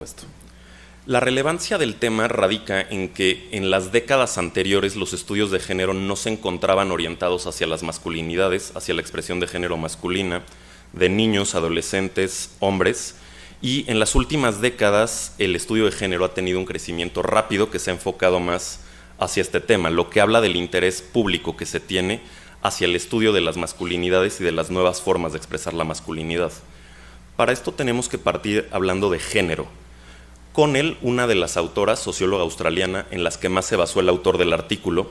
Esto. La relevancia del tema radica en que en las décadas anteriores los estudios de género no se encontraban orientados hacia las masculinidades, hacia la expresión de género masculina, de niños, adolescentes, hombres, y en las últimas décadas el estudio de género ha tenido un crecimiento rápido que se ha enfocado más hacia este tema, lo que habla del interés público que se tiene hacia el estudio de las masculinidades y de las nuevas formas de expresar la masculinidad. Para esto tenemos que partir hablando de género. Connell, una de las autoras, socióloga australiana, en las que más se basó el autor del artículo,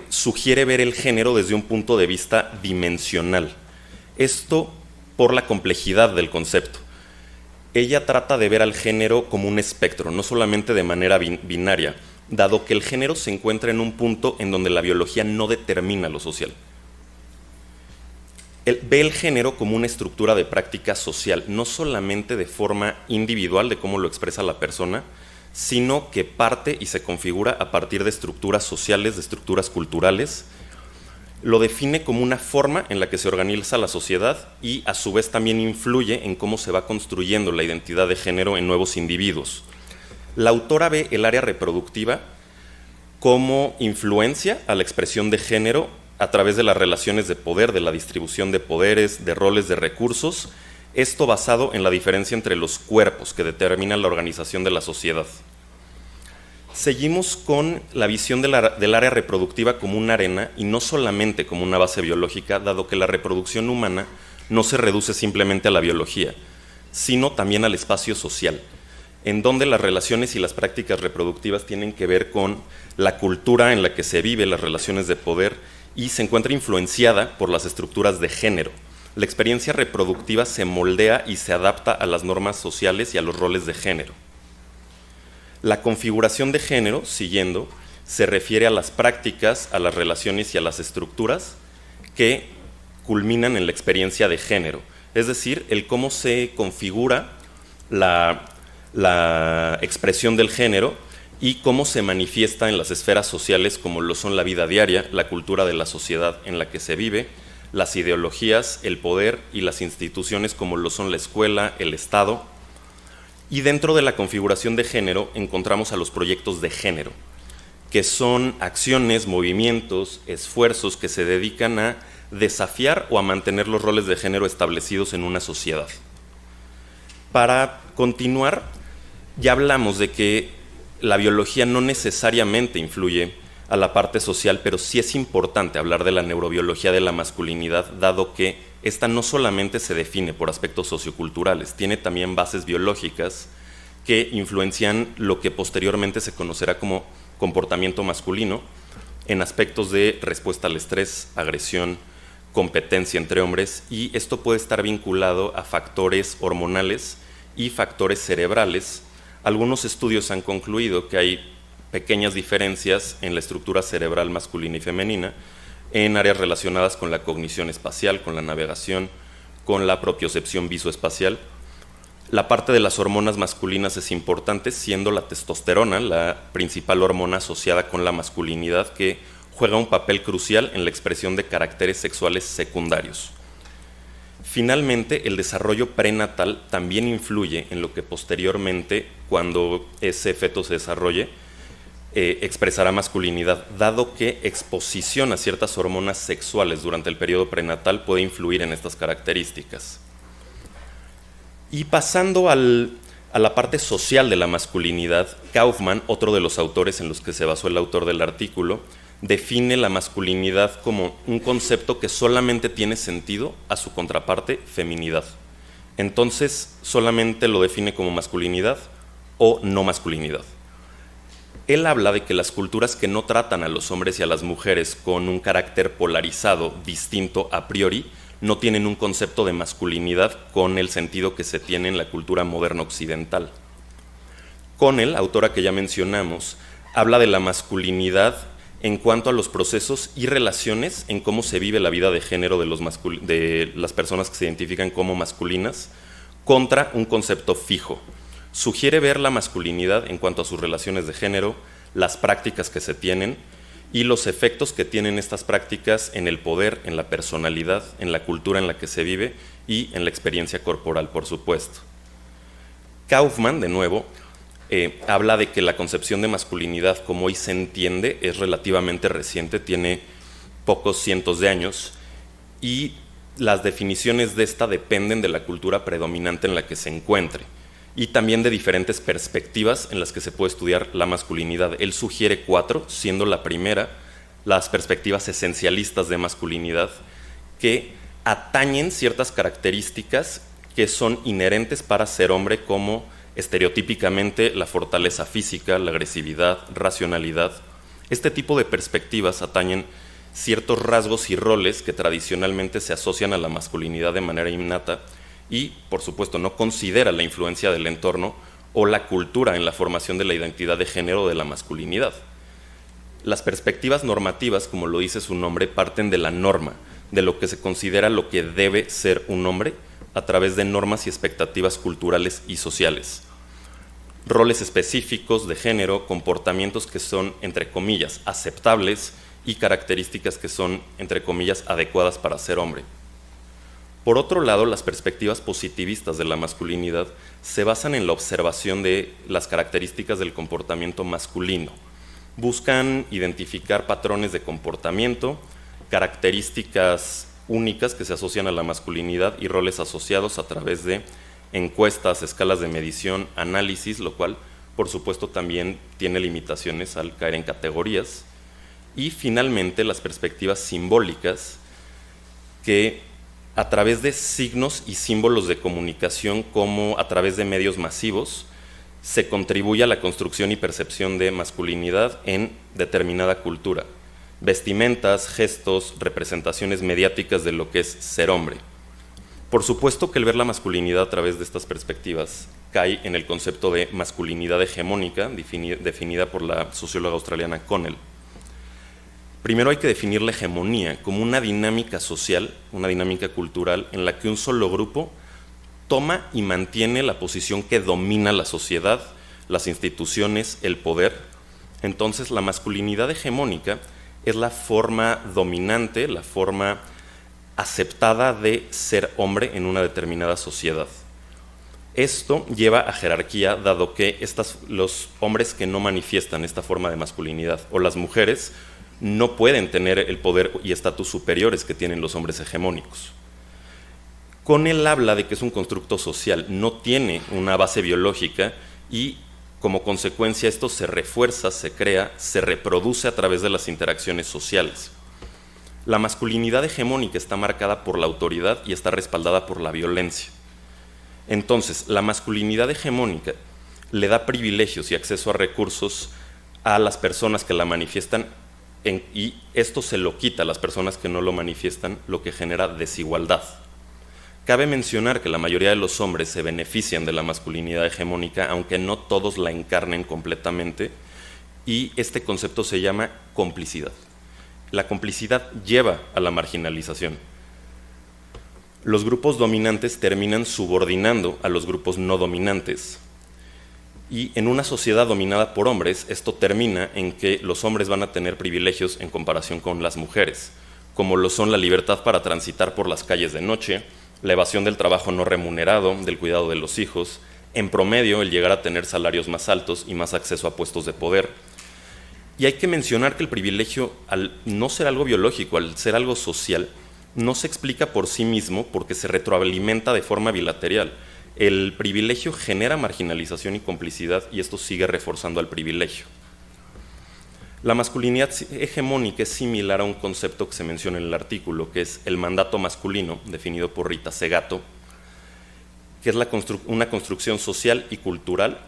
sugiere ver el género desde un punto de vista dimensional. Esto por la complejidad del concepto. Ella trata de ver al género como un espectro, no solamente de manera binaria, dado que el género se encuentra en un punto en donde la biología no determina lo social. Ve el género como una estructura de práctica social, no solamente de forma individual de cómo lo expresa la persona, sino que parte y se configura a partir de estructuras sociales, de estructuras culturales. Lo define como una forma en la que se organiza la sociedad y a su vez también influye en cómo se va construyendo la identidad de género en nuevos individuos. La autora ve el área reproductiva como influencia a la expresión de género a través de las relaciones de poder, de la distribución de poderes, de roles, de recursos, esto basado en la diferencia entre los cuerpos que determinan la organización de la sociedad. Seguimos con la visión del área reproductiva como una arena y no solamente como una base biológica, dado que la reproducción humana no se reduce simplemente a la biología, sino también al espacio social, en donde las relaciones y las prácticas reproductivas tienen que ver con la cultura en la que se vive, las relaciones de poder, y se encuentra influenciada por las estructuras de género. La experiencia reproductiva se moldea y se adapta a las normas sociales y a los roles de género. La configuración de género, siguiendo, se refiere a las prácticas, a las relaciones y a las estructuras que culminan en la experiencia de género, es decir, el cómo se configura la expresión del género y cómo se manifiesta en las esferas sociales como lo son la vida diaria, la cultura de la sociedad en la que se vive, las ideologías, el poder y las instituciones como lo son la escuela, el Estado. Y dentro de la configuración de género encontramos a los proyectos de género, que son acciones, movimientos, esfuerzos que se dedican a desafiar o a mantener los roles de género establecidos en una sociedad. Para continuar, ya hablamos de que la biología no necesariamente influye a la parte social, pero sí es importante hablar de la neurobiología de la masculinidad, dado que esta no solamente se define por aspectos socioculturales, tiene también bases biológicas que influencian lo que posteriormente se conocerá como comportamiento masculino en aspectos de respuesta al estrés, agresión, competencia entre hombres, y esto puede estar vinculado a factores hormonales y factores cerebrales. Algunos estudios han concluido que hay pequeñas diferencias en la estructura cerebral masculina y femenina en áreas relacionadas con la cognición espacial, con la navegación, con la propiocepción visoespacial. La parte de las hormonas masculinas es importante, siendo la testosterona la principal hormona asociada con la masculinidad, que juega un papel crucial en la expresión de caracteres sexuales secundarios. Finalmente, el desarrollo prenatal también influye en lo que posteriormente, cuando ese feto se desarrolle, expresará masculinidad, dado que exposición a ciertas hormonas sexuales durante el periodo prenatal puede influir en estas características. Y pasando a la parte social de la masculinidad, Kaufman, otro de los autores en los que se basó el autor del artículo, define la masculinidad como un concepto que solamente tiene sentido a su contraparte, feminidad. Entonces, solamente lo define como masculinidad o no masculinidad. Él habla de que las culturas que no tratan a los hombres y a las mujeres con un carácter polarizado, distinto a priori, no tienen un concepto de masculinidad con el sentido que se tiene en la cultura moderna occidental. Connell, autora que ya mencionamos, habla de la masculinidad en cuanto a los procesos y relaciones en cómo se vive la vida de género de las personas que se identifican como masculinas contra un concepto fijo. Sugiere ver la masculinidad en cuanto a sus relaciones de género, las prácticas que se tienen y los efectos que tienen estas prácticas en el poder, en la personalidad, en la cultura en la que se vive y en la experiencia corporal, por supuesto. Kaufman, de nuevo, habla de que la concepción de masculinidad como hoy se entiende es relativamente reciente, tiene pocos cientos de años, y las definiciones de esta dependen de la cultura predominante en la que se encuentre y también de diferentes perspectivas en las que se puede estudiar la masculinidad. Él sugiere 4, siendo la primera las perspectivas esencialistas de masculinidad, que atañen ciertas características que son inherentes para ser hombre, como estereotípicamente la fortaleza física, la agresividad, racionalidad. Este tipo de perspectivas atañen ciertos rasgos y roles que tradicionalmente se asocian a la masculinidad de manera innata y, por supuesto, no considera la influencia del entorno o la cultura en la formación de la identidad de género de la masculinidad. Las perspectivas normativas, como lo dice su nombre, parten de la norma, de lo que se considera lo que debe ser un hombre a través de normas y expectativas culturales y sociales. Roles específicos de género, comportamientos que son, entre comillas, aceptables y características que son, entre comillas, adecuadas para ser hombre. Por otro lado, las perspectivas positivistas de la masculinidad se basan en la observación de las características del comportamiento masculino. Buscan identificar patrones de comportamiento, características únicas que se asocian a la masculinidad y roles asociados a través de encuestas, escalas de medición, análisis, lo cual, por supuesto, también tiene limitaciones al caer en categorías. Y finalmente las perspectivas simbólicas, que a través de signos y símbolos de comunicación, como a través de medios masivos, se contribuye a la construcción y percepción de masculinidad en determinada cultura. Vestimentas, gestos, representaciones mediáticas de lo que es ser hombre. Por supuesto que el ver la masculinidad a través de estas perspectivas cae en el concepto de masculinidad hegemónica, definida por la socióloga australiana Connell. Primero hay que definir la hegemonía como una dinámica social, una dinámica cultural en la que un solo grupo toma y mantiene la posición que domina la sociedad, las instituciones, el poder. Entonces, la masculinidad hegemónica es la forma dominante, la forma aceptada de ser hombre en una determinada sociedad. Esto lleva a jerarquía, dado que los hombres que no manifiestan esta forma de masculinidad, o las mujeres, no pueden tener el poder y estatus superiores que tienen los hombres hegemónicos. Connell habla de que es un constructo social, no tiene una base biológica y como consecuencia esto se refuerza, se crea, se reproduce a través de las interacciones sociales. La masculinidad hegemónica está marcada por la autoridad y está respaldada por la violencia. Entonces, la masculinidad hegemónica le da privilegios y acceso a recursos a las personas que la manifiestan y esto se lo quita a las personas que no lo manifiestan, lo que genera desigualdad. Cabe mencionar que la mayoría de los hombres se benefician de la masculinidad hegemónica, aunque no todos la encarnen completamente, y este concepto se llama complicidad. La complicidad lleva a la marginalización. Los grupos dominantes terminan subordinando a los grupos no dominantes. Y en una sociedad dominada por hombres, esto termina en que los hombres van a tener privilegios en comparación con las mujeres, como lo son la libertad para transitar por las calles de noche, la evasión del trabajo no remunerado, del cuidado de los hijos, en promedio el llegar a tener salarios más altos y más acceso a puestos de poder. Y hay que mencionar que el privilegio, al no ser algo biológico, al ser algo social, no se explica por sí mismo porque se retroalimenta de forma bilateral. El privilegio genera marginalización y complicidad y esto sigue reforzando al privilegio. La masculinidad hegemónica es similar a un concepto que se menciona en el artículo, que es el mandato masculino, definido por Rita Segato, que es una construcción social y cultural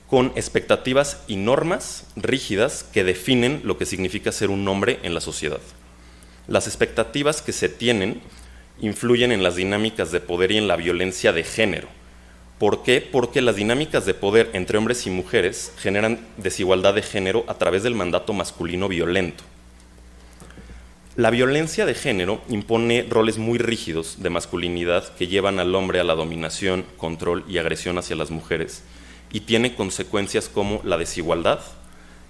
con expectativas y normas rígidas que definen lo que significa ser un hombre en la sociedad. Las expectativas que se tienen influyen en las dinámicas de poder y en la violencia de género. ¿Por qué? Porque las dinámicas de poder entre hombres y mujeres generan desigualdad de género a través del mandato masculino violento. La violencia de género impone roles muy rígidos de masculinidad que llevan al hombre a la dominación, control y agresión hacia las mujeres, y tiene consecuencias como la desigualdad,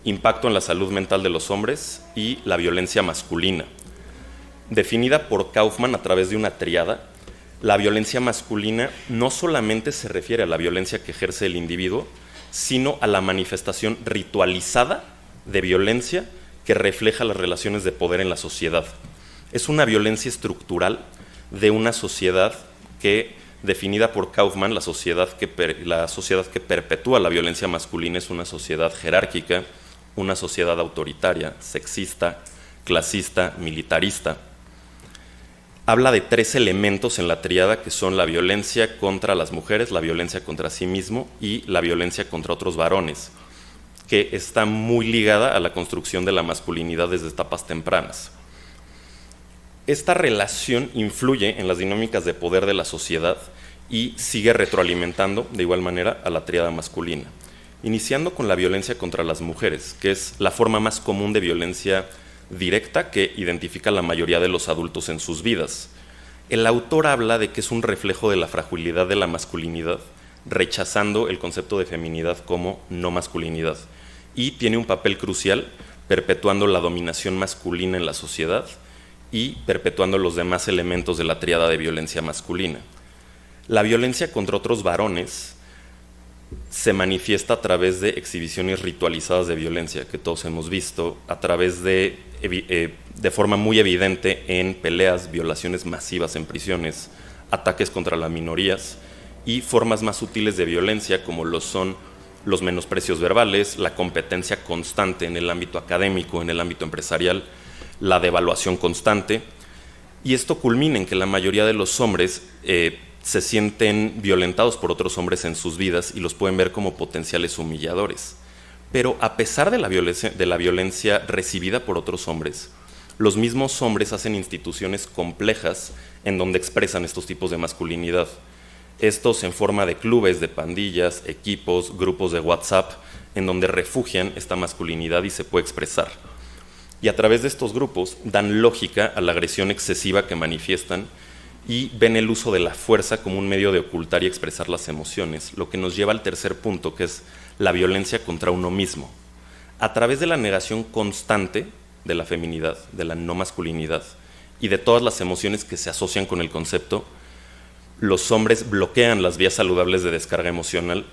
impacto en la salud mental de los hombres y la violencia masculina. Definida por Kaufman a través de una tríada, la violencia masculina no solamente se refiere a la violencia que ejerce el individuo, sino a la manifestación ritualizada de violencia que refleja las relaciones de poder en la sociedad. Es una violencia estructural de una sociedad que, definida por Kaufman, la sociedad que perpetúa la violencia masculina es una sociedad jerárquica, una sociedad autoritaria, sexista, clasista, militarista. Habla de 3 elementos en la tríada, que son la violencia contra las mujeres, la violencia contra sí mismo y la violencia contra otros varones, que está muy ligada a la construcción de la masculinidad desde etapas tempranas. Esta relación influye en las dinámicas de poder de la sociedad y sigue retroalimentando de igual manera a la tríada masculina, iniciando con la violencia contra las mujeres, que es la forma más común de violencia directa que identifica la mayoría de los adultos en sus vidas. El autor habla de que es un reflejo de la fragilidad de la masculinidad, rechazando el concepto de feminidad como no masculinidad, y tiene un papel crucial perpetuando la dominación masculina en la sociedad y perpetuando los demás elementos de la tríada de violencia masculina. La violencia contra otros varones se manifiesta a través de exhibiciones ritualizadas de violencia que todos hemos visto, a través de forma muy evidente en peleas, violaciones masivas en prisiones, ataques contra las minorías y formas más sutiles de violencia como lo son los menosprecios verbales, la competencia constante en el ámbito académico, en el ámbito empresarial, la devaluación constante, y esto culmina en que la mayoría de los hombres se sienten violentados por otros hombres en sus vidas y los pueden ver como potenciales humilladores. Pero a pesar de la violencia recibida por otros hombres, los mismos hombres hacen instituciones complejas en donde expresan estos tipos de masculinidad. Estos en forma de clubes, de pandillas, equipos, grupos de WhatsApp, en donde refugian esta masculinidad y se puede expresar. Y a través de estos grupos dan lógica a la agresión excesiva que manifiestan y ven el uso de la fuerza como un medio de ocultar y expresar las emociones, lo que nos lleva al tercer punto, que es la violencia contra uno mismo. A través de la negación constante de la feminidad, de la no masculinidad y de todas las emociones que se asocian con el concepto, los hombres bloquean las vías saludables de descarga emocional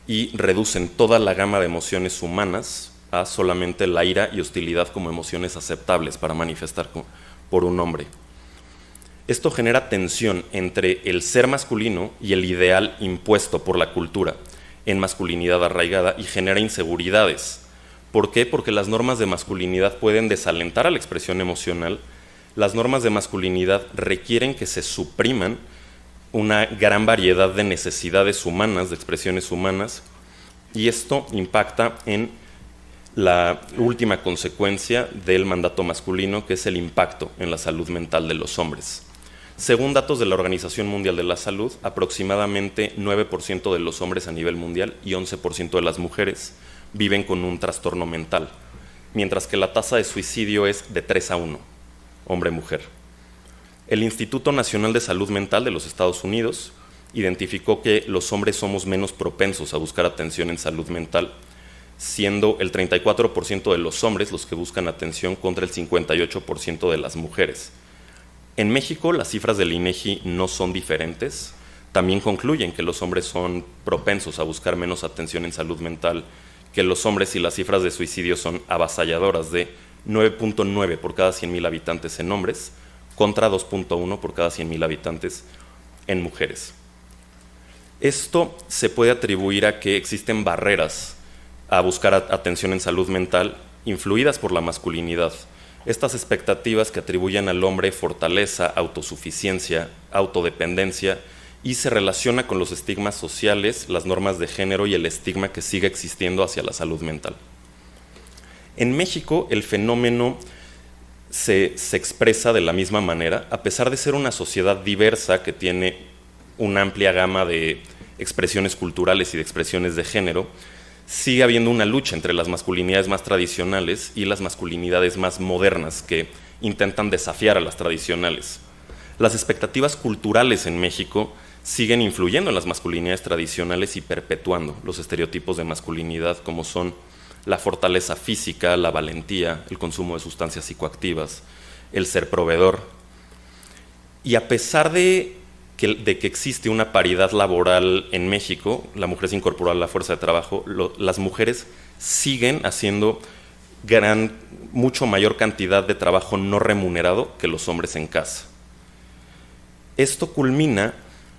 y reducen toda la gama de emociones humanas a solamente la ira y hostilidad como emociones aceptables para manifestar por un hombre. Esto genera tensión entre el ser masculino y el ideal impuesto por la cultura en masculinidad arraigada y genera inseguridades. ¿Por qué? Porque las normas de masculinidad pueden desalentar a la expresión emocional. Las normas de masculinidad requieren que se supriman una gran variedad de necesidades humanas, de expresiones humanas, y esto impacta en la última consecuencia del mandato masculino, que es el impacto en la salud mental de los hombres. Según datos de la Organización Mundial de la Salud, aproximadamente 9% de los hombres a nivel mundial y 11% de las mujeres viven con un trastorno mental, mientras que la tasa de suicidio es de 3-1, hombre-mujer. El Instituto Nacional de Salud Mental de los Estados Unidos identificó que los hombres somos menos propensos a buscar atención en salud mental, siendo el 34% de los hombres los que buscan atención contra el 58% de las mujeres. En México, las cifras del INEGI no son diferentes. También concluyen que los hombres son propensos a buscar menos atención en salud mental que los hombres, y las cifras de suicidio son avasalladoras, de 9.9 por cada 100.000 habitantes en hombres contra 2.1 por cada 100.000 habitantes en mujeres. Esto se puede atribuir a que existen barreras a buscar atención en salud mental influidas por la masculinidad. Estas expectativas que atribuyen al hombre fortaleza, autosuficiencia, autodependencia, y se relaciona con los estigmas sociales, las normas de género y el estigma que sigue existiendo hacia la salud mental. En México, el fenómeno se expresa de la misma manera, a pesar de ser una sociedad diversa que tiene una amplia gama de expresiones culturales y de expresiones de género. Sigue habiendo una lucha entre las masculinidades más tradicionales y las masculinidades más modernas que intentan desafiar a las tradicionales. Las expectativas culturales en México siguen influyendo en las masculinidades tradicionales y perpetuando los estereotipos de masculinidad, como son la fortaleza física, la valentía, el consumo de sustancias psicoactivas, el ser proveedor. Y a pesar de de que existe una paridad laboral en México, la mujer se incorporó a la fuerza de trabajo, las mujeres siguen haciendo mucho mayor cantidad de trabajo no remunerado que los hombres en casa. Esto culmina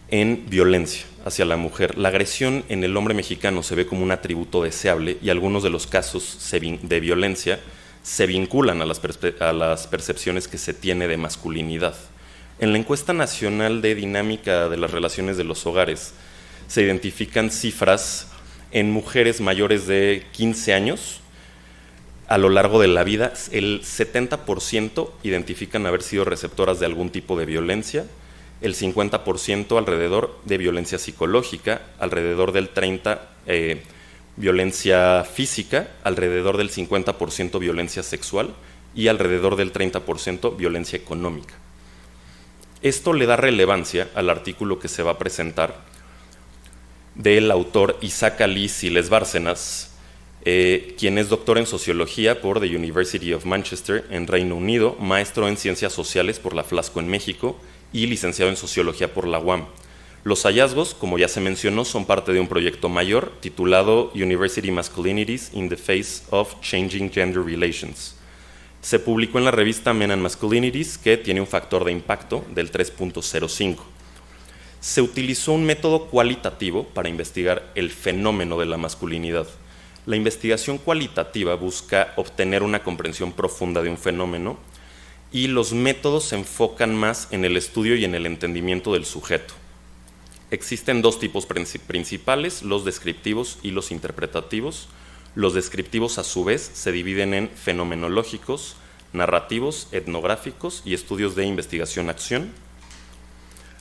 en violencia hacia la mujer. La agresión en el hombre mexicano se ve como un atributo deseable y algunos de los casos de violencia se vinculan a las percepciones que se tiene de masculinidad. En la encuesta nacional de dinámica de las relaciones de los hogares se identifican cifras en mujeres mayores de 15 años. A lo largo de la vida, el 70% identifican haber sido receptoras de algún tipo de violencia, el 50% alrededor de violencia psicológica, alrededor del 30% violencia física, alrededor del 50% violencia sexual y alrededor del 30% violencia económica. Esto le da relevancia al artículo que se va a presentar del autor Isaac Ali Siles Bárcenas, quien es doctor en Sociología por The University of Manchester en Reino Unido, maestro en Ciencias Sociales por la Flasco en México y licenciado en Sociología por la UAM. Los hallazgos, como ya se mencionó, son parte de un proyecto mayor titulado University Masculinities in the Face of Changing Gender Relations. Se publicó en la revista Men and Masculinities, que tiene un factor de impacto del 3.05. Se utilizó un método cualitativo para investigar el fenómeno de la masculinidad. La investigación cualitativa busca obtener una comprensión profunda de un fenómeno y los métodos se enfocan más en el estudio y en el entendimiento del sujeto. Existen dos tipos principales, los descriptivos y los interpretativos. Los descriptivos, a su vez, se dividen en fenomenológicos, narrativos, etnográficos y estudios de investigación-acción.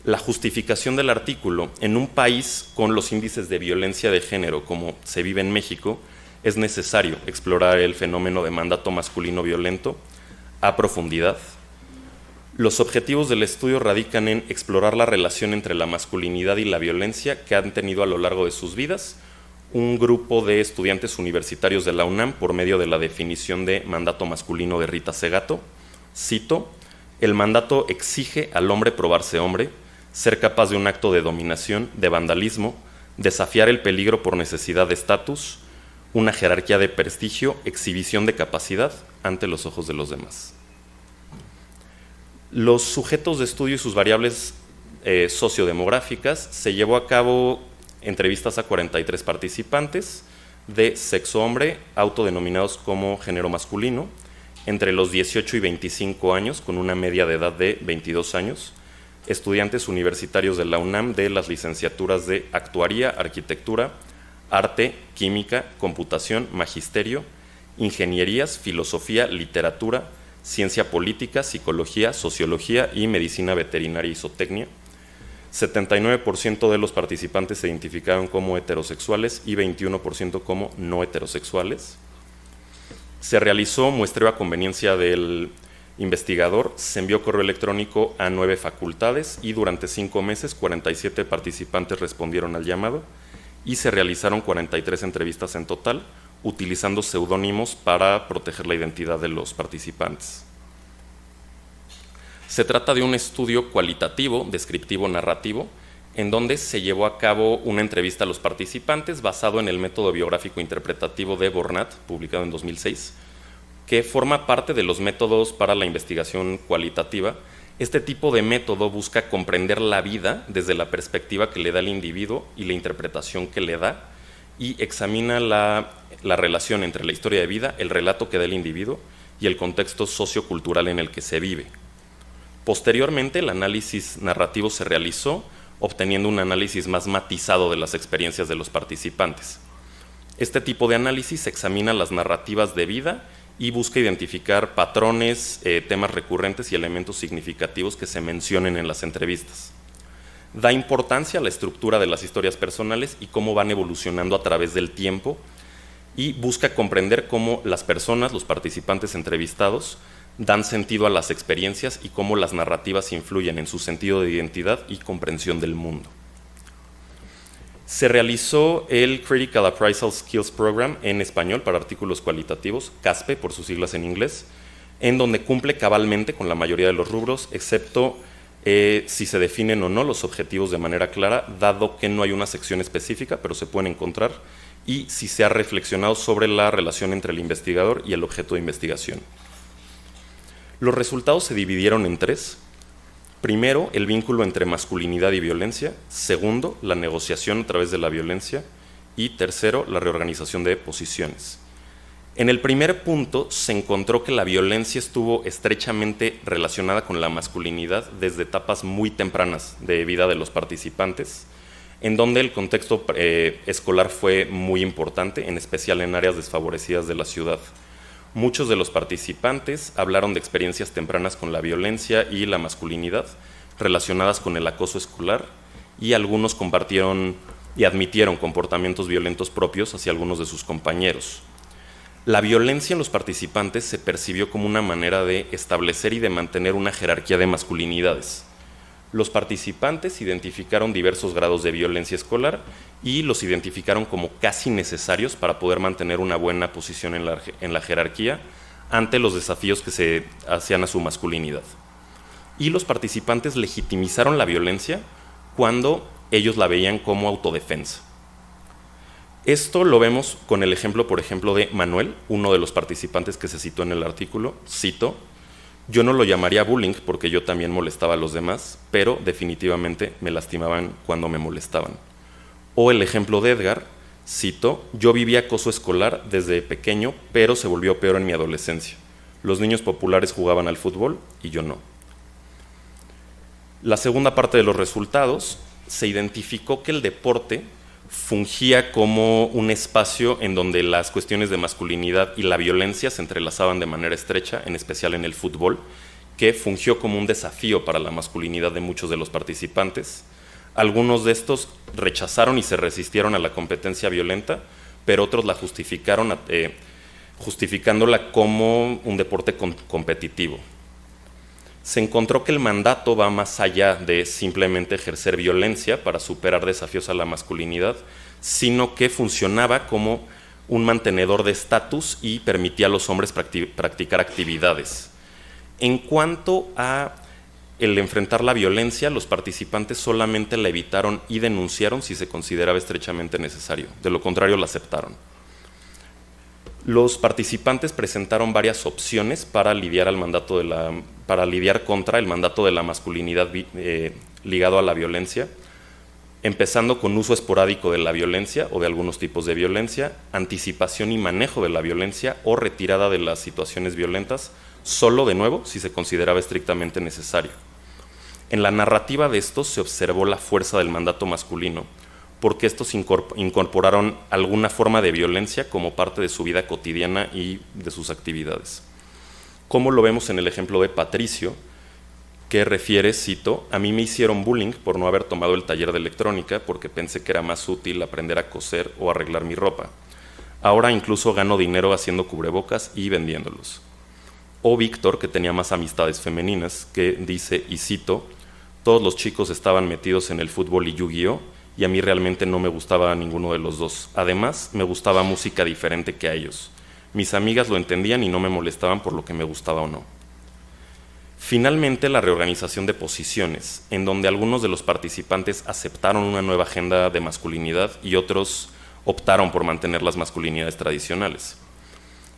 La justificación del artículo: en un país con los índices de violencia de género como se vive en México, es necesario explorar el fenómeno de mandato masculino violento a profundidad. Los objetivos del estudio radican en explorar la relación entre la masculinidad y la violencia que han tenido a lo largo de sus vidas un grupo de estudiantes universitarios de la UNAM por medio de la definición de mandato masculino de Rita Segato. Cito: el mandato exige al hombre probarse hombre, ser capaz de un acto de dominación, de vandalismo, desafiar el peligro por necesidad de estatus, una jerarquía de prestigio, exhibición de capacidad ante los ojos de los demás. Los sujetos de estudio y sus variables sociodemográficas: se llevó a cabo entrevistas a 43 participantes de sexo hombre, autodenominados como género masculino, entre los 18 y 25 años, con una media de edad de 22 años, estudiantes universitarios de la UNAM de las licenciaturas de Actuaría, Arquitectura, Arte, Química, Computación, Magisterio, Ingenierías, Filosofía, Literatura, Ciencia Política, Psicología, Sociología y Medicina Veterinaria y Zootecnia. 79% de los participantes se identificaron como heterosexuales y 21% como no heterosexuales. Se realizó muestreo a conveniencia del investigador, se envió correo electrónico a 9 facultades y durante 5 meses 47 participantes respondieron al llamado y se realizaron 43 entrevistas en total, utilizando seudónimos para proteger la identidad de los participantes. Se trata de un estudio cualitativo, descriptivo, narrativo, en donde se llevó a cabo una entrevista a los participantes basado en el método biográfico interpretativo de Bornat, publicado en 2006, que forma parte de los métodos para la investigación cualitativa. Este tipo de método busca comprender la vida desde la perspectiva que le da el individuo y la interpretación que le da, y examina la relación entre la historia de vida, el relato que da el individuo y el contexto sociocultural en el que se vive. Posteriormente, el análisis narrativo se realizó, obteniendo un análisis más matizado de las experiencias de los participantes. Este tipo de análisis examina las narrativas de vida y busca identificar patrones, temas recurrentes y elementos significativos que se mencionen en las entrevistas. Da importancia a la estructura de las historias personales y cómo van evolucionando a través del tiempo, y busca comprender cómo las personas, los participantes entrevistados, dan sentido a las experiencias y cómo las narrativas influyen en su sentido de identidad y comprensión del mundo. Se realizó el Critical Appraisal Skills Program en español para artículos cualitativos, CASPE por sus siglas en inglés, en donde cumple cabalmente con la mayoría de los rubros, excepto si se definen o no los objetivos de manera clara, dado que no hay una sección específica, pero se pueden encontrar, y si se ha reflexionado sobre la relación entre el investigador y el objeto de investigación. Los resultados se dividieron en 3. Primero, el vínculo entre masculinidad y violencia. Segundo, la negociación a través de la violencia. Y tercero, la reorganización de posiciones. En el primer punto se encontró que la violencia estuvo estrechamente relacionada con la masculinidad desde etapas muy tempranas de vida de los participantes, en donde el contexto escolar fue muy importante, en especial en áreas desfavorecidas de la ciudad. Muchos de los participantes hablaron de experiencias tempranas con la violencia y la masculinidad relacionadas con el acoso escolar, y algunos compartieron y admitieron comportamientos violentos propios hacia algunos de sus compañeros. La violencia en los participantes se percibió como una manera de establecer y de mantener una jerarquía de masculinidades. Los participantes identificaron diversos grados de violencia escolar y los identificaron como casi necesarios para poder mantener una buena posición en la jerarquía ante los desafíos que se hacían a su masculinidad. Y los participantes legitimizaron la violencia cuando ellos la veían como autodefensa. Esto lo vemos con el ejemplo, por ejemplo, de Manuel, uno de los participantes que se citó en el artículo. Cito: yo no lo llamaría bullying porque yo también molestaba a los demás, pero definitivamente me lastimaban cuando me molestaban. O el ejemplo de Edgar, cito: yo viví acoso escolar desde pequeño, pero se volvió peor en mi adolescencia. Los niños populares jugaban al fútbol y yo no. La segunda parte de los resultados, se identificó que el deporte fungía como un espacio en donde las cuestiones de masculinidad y la violencia se entrelazaban de manera estrecha, en especial en el fútbol, que fungió como un desafío para la masculinidad de muchos de los participantes. Algunos de estos rechazaron y se resistieron a la competencia violenta, pero otros la justificaron, justificándola como un deporte competitivo. Se encontró que el mandato va más allá de simplemente ejercer violencia para superar desafíos a la masculinidad, sino que funcionaba como un mantenedor de estatus y permitía a los hombres practicar actividades. En cuanto a el enfrentar la violencia, los participantes solamente la evitaron y denunciaron si se consideraba estrechamente necesario. De lo contrario, la aceptaron. Los participantes presentaron varias opciones para lidiar contra el mandato de la masculinidad ligado a la violencia, empezando con uso esporádico de la violencia o de algunos tipos de violencia, anticipación y manejo de la violencia o retirada de las situaciones violentas, solo de nuevo si se consideraba estrictamente necesario. En la narrativa de estos se observó la fuerza del mandato masculino, porque estos incorporaron alguna forma de violencia como parte de su vida cotidiana y de sus actividades. Como lo vemos en el ejemplo de Patricio, que refiere, cito: a mí me hicieron bullying por no haber tomado el taller de electrónica porque pensé que era más útil aprender a coser o arreglar mi ropa. Ahora incluso gano dinero haciendo cubrebocas y vendiéndolos. O Víctor, que tenía más amistades femeninas, que dice, y cito: todos los chicos estaban metidos en el fútbol y Yu-Gi-Oh! Y a mí realmente no me gustaba ninguno de los dos. Además, me gustaba música diferente que a ellos. Mis amigas lo entendían y no me molestaban por lo que me gustaba o no. Finalmente, la reorganización de posiciones, en donde algunos de los participantes aceptaron una nueva agenda de masculinidad y otros optaron por mantener las masculinidades tradicionales.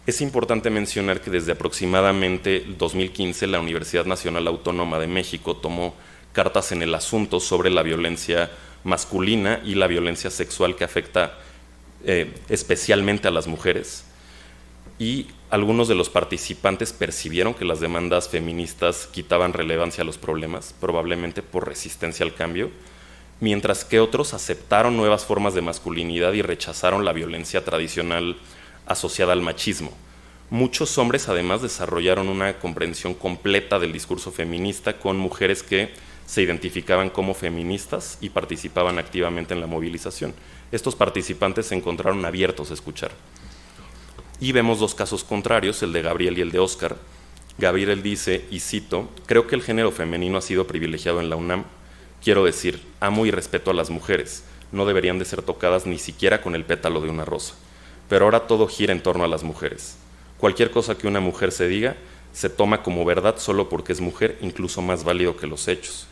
Es importante mencionar que desde aproximadamente 2015 la Universidad Nacional Autónoma de México tomó cartas en el asunto sobre la violencia masculina y la violencia sexual que afecta especialmente a las mujeres, y algunos de los participantes percibieron que las demandas feministas quitaban relevancia a los problemas, probablemente por resistencia al cambio, mientras que otros aceptaron nuevas formas de masculinidad y rechazaron la violencia tradicional asociada al machismo. Muchos hombres además desarrollaron una comprensión completa del discurso feminista con mujeres que se identificaban como feministas y participaban activamente en la movilización. Estos participantes se encontraron abiertos a escuchar. Y vemos dos casos contrarios, el de Gabriel y el de Óscar. Gabriel dice, y cito: creo que el género femenino ha sido privilegiado en la UNAM. Quiero decir, amo y respeto a las mujeres. No deberían de ser tocadas ni siquiera con el pétalo de una rosa. Pero ahora todo gira en torno a las mujeres. Cualquier cosa que una mujer se diga se toma como verdad solo porque es mujer, incluso más válido que los hechos.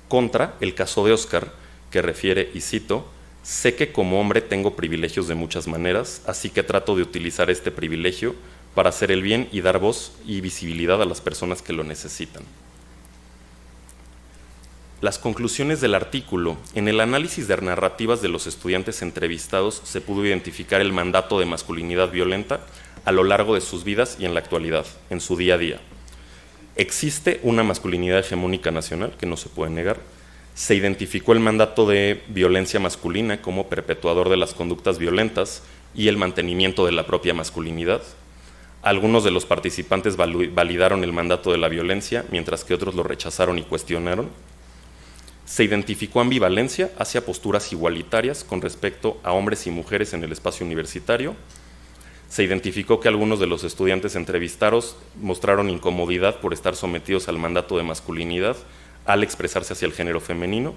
contra el caso de Oscar, que refiere, y cito, sé que como hombre tengo privilegios de muchas maneras, así que trato de utilizar este privilegio para hacer el bien y dar voz y visibilidad a las personas que lo necesitan. Las conclusiones del artículo. En el análisis de narrativas de los estudiantes entrevistados se pudo identificar el mandato de masculinidad violenta a lo largo de sus vidas y en la actualidad, en su día a día. Existe una masculinidad hegemónica nacional que no se puede negar. Se identificó el mandato de violencia masculina como perpetuador de las conductas violentas y el mantenimiento de la propia masculinidad. Algunos de los participantes validaron el mandato de la violencia, mientras que otros lo rechazaron y cuestionaron. Se identificó ambivalencia hacia posturas igualitarias con respecto a hombres y mujeres en el espacio universitario. Se identificó que algunos de los estudiantes entrevistados mostraron incomodidad por estar sometidos al mandato de masculinidad al expresarse hacia el género femenino,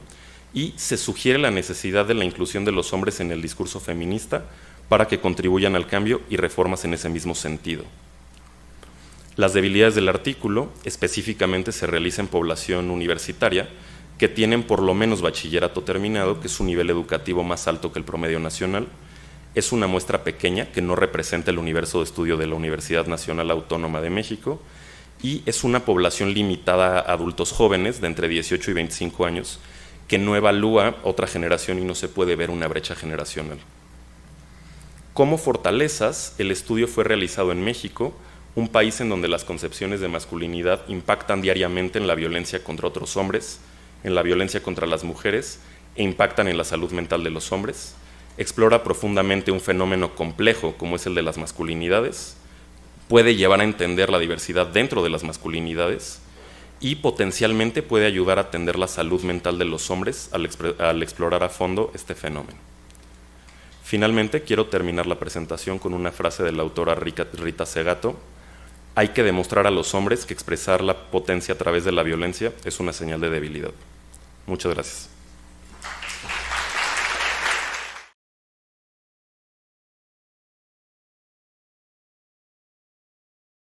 y se sugiere la necesidad de la inclusión de los hombres en el discurso feminista para que contribuyan al cambio y reformas en ese mismo sentido. Las debilidades del artículo específicamente se realizan en población universitaria, que tienen por lo menos bachillerato terminado, que es un nivel educativo más alto que el promedio nacional. Es una muestra pequeña que no representa el universo de estudio de la Universidad Nacional Autónoma de México, y es una población limitada a adultos jóvenes de entre 18 y 25 años, que no evalúa otra generación y no se puede ver una brecha generacional. Como fortalezas, el estudio fue realizado en México, un país en donde las concepciones de masculinidad impactan diariamente en la violencia contra otros hombres, en la violencia contra las mujeres e impactan en la salud mental de los hombres. Explora profundamente un fenómeno complejo como es el de las masculinidades, puede llevar a entender la diversidad dentro de las masculinidades y potencialmente puede ayudar a atender la salud mental de los hombres al explorar a fondo este fenómeno. Finalmente, quiero terminar la presentación con una frase de la autora Rita Segato. Hay que demostrar a los hombres que expresar la potencia a través de la violencia es una señal de debilidad. Muchas gracias.